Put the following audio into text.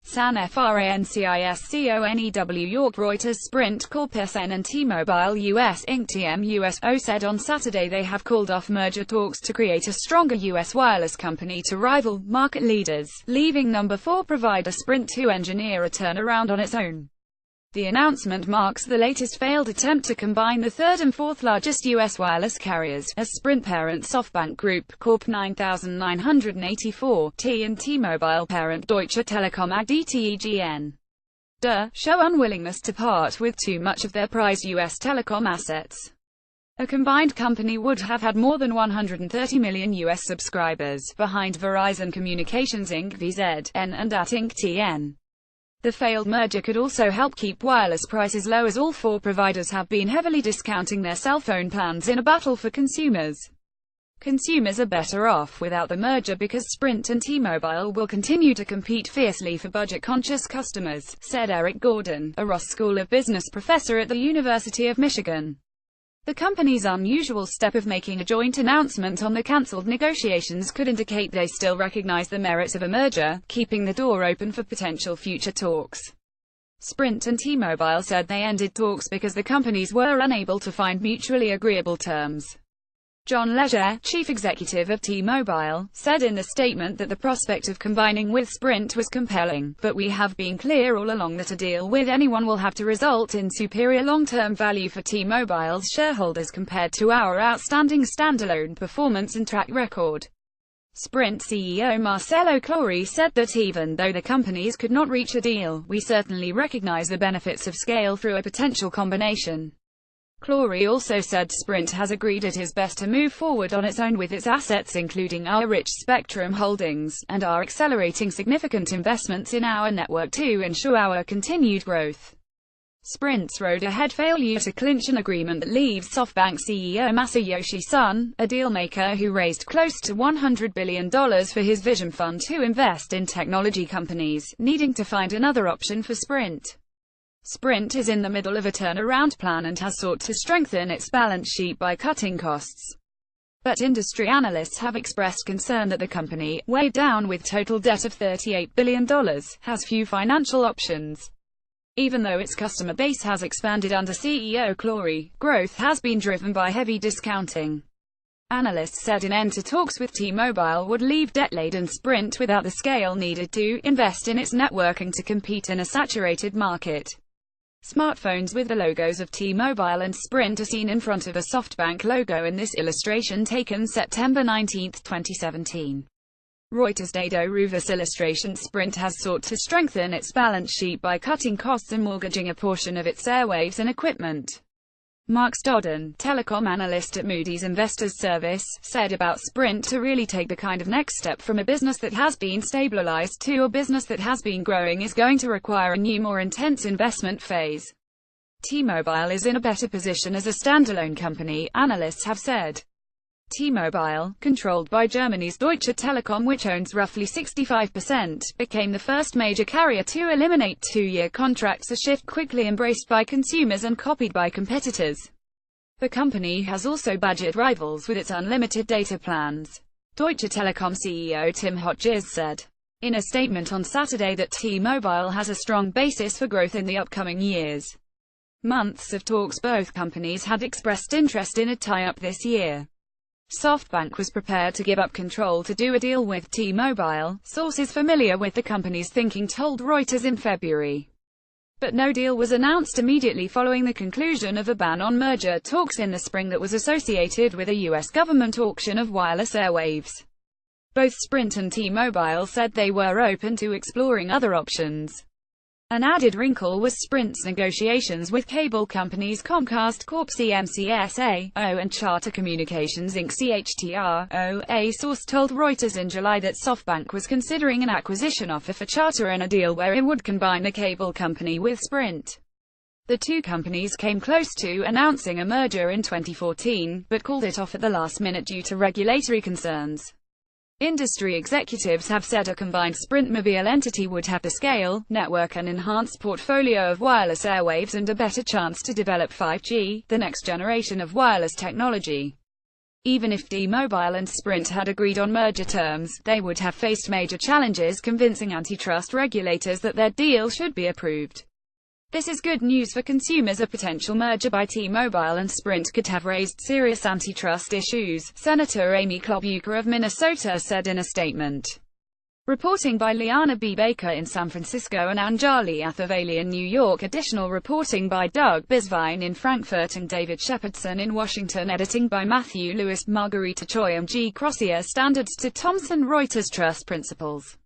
San Francisco York Reuters Sprint Corp. SN and T-Mobile US Inc. TMUSO said on Saturday they have called off merger talks to create a stronger U.S. wireless company to rival market leaders, leaving number 4 provider Sprint to engineer a turnaround on its own. The announcement marks the latest failed attempt to combine the third and fourth largest U.S. wireless carriers, as Sprint parent SoftBank Group Corp. 9984, T and T-Mobile parent Deutsche Telekom AG DTEGN. Show unwillingness to part with too much of their prized U.S. telecom assets. A combined company would have had more than 130 million U.S. subscribers, behind Verizon Communications Inc. VZN and AT Inc. TN. The failed merger could also help keep wireless prices low, as all 4 providers have been heavily discounting their cell phone plans in a battle for consumers. Consumers are better off without the merger because Sprint and T-Mobile will continue to compete fiercely for budget-conscious customers, said Eric Gordon, a Ross School of Business professor at the University of Michigan. The company's unusual step of making a joint announcement on the cancelled negotiations could indicate they still recognize the merits of a merger, keeping the door open for potential future talks. Sprint and T-Mobile said they ended talks because the companies were unable to find mutually agreeable terms. John Legere, chief executive of T-Mobile, said in the statement that the prospect of combining with Sprint was compelling, but we have been clear all along that a deal with anyone will have to result in superior long-term value for T-Mobile's shareholders compared to our outstanding standalone performance and track record. Sprint CEO Marcelo Claure said that even though the companies could not reach a deal, we certainly recognize the benefits of scale through a potential combination. Claure also said Sprint has agreed it is best to move forward on its own with its assets, including our rich spectrum holdings, and are accelerating significant investments in our network to ensure our continued growth. Sprint's road-ahead failure to clinch an agreement that leaves SoftBank CEO Masayoshi Son, a dealmaker who raised close to $100 billion for his Vision Fund to invest in technology companies, needing to find another option for Sprint. Sprint is in the middle of a turnaround plan and has sought to strengthen its balance sheet by cutting costs. But industry analysts have expressed concern that the company, weighed down with total debt of $38 billion, has few financial options. Even though its customer base has expanded under CEO Claure, growth has been driven by heavy discounting. Analysts said an end to talks with T-Mobile would leave debt-laden Sprint without the scale needed to invest in its network and to compete in a saturated market. Smartphones with the logos of T-Mobile and Sprint are seen in front of a SoftBank logo in this illustration taken September 19, 2017. Reuters Dado Ruvus illustration. Sprint has sought to strengthen its balance sheet by cutting costs and mortgaging a portion of its airwaves and equipment. Mark Stodden, telecom analyst at Moody's Investors Service, said about Sprint to really take the kind of next step from a business that has been stabilized to a business that has been growing is going to require a new, more intense investment phase. T-Mobile is in a better position as a standalone company, analysts have said. T-Mobile, controlled by Germany's Deutsche Telekom, which owns roughly 65%, became the first major carrier to eliminate 2-year contracts, a shift quickly embraced by consumers and copied by competitors. The company has also badgered rivals with its unlimited data plans. Deutsche Telekom CEO Tim Hodges said in a statement on Saturday that T-Mobile has a strong basis for growth in the upcoming years. Months of talks. Both companies had expressed interest in a tie-up this year. SoftBank was prepared to give up control to do a deal with T-Mobile, sources familiar with the company's thinking told Reuters in February. But no deal was announced immediately following the conclusion of a ban on merger talks in the spring that was associated with a U.S. government auction of wireless airwaves. Both Sprint and T-Mobile said they were open to exploring other options. An added wrinkle was Sprint's negotiations with cable companies Comcast Corp. CMCSA, O and Charter Communications Inc. CHTR, A source told Reuters in July that SoftBank was considering an acquisition offer for Charter and a deal where it would combine the cable company with Sprint. The two companies came close to announcing a merger in 2014, but called it off at the last minute due to regulatory concerns. Industry executives have said a combined Sprint-Mobile entity would have the scale, network and enhanced portfolio of wireless airwaves and a better chance to develop 5G, the next generation of wireless technology. Even if T-Mobile and Sprint had agreed on merger terms, they would have faced major challenges convincing antitrust regulators that their deal should be approved. This is good news for consumers. A potential merger by T-Mobile and Sprint could have raised serious antitrust issues, Senator Amy Klobuchar of Minnesota said in a statement. Reporting by Liana B. Baker in San Francisco and Anjali Athavale in New York. Additional reporting by Doug Bisvine in Frankfurt and David Shepardson in Washington. Editing by Matthew Lewis, Margarita Choi and G. Crossier. Standards to Thomson Reuters Trust Principles.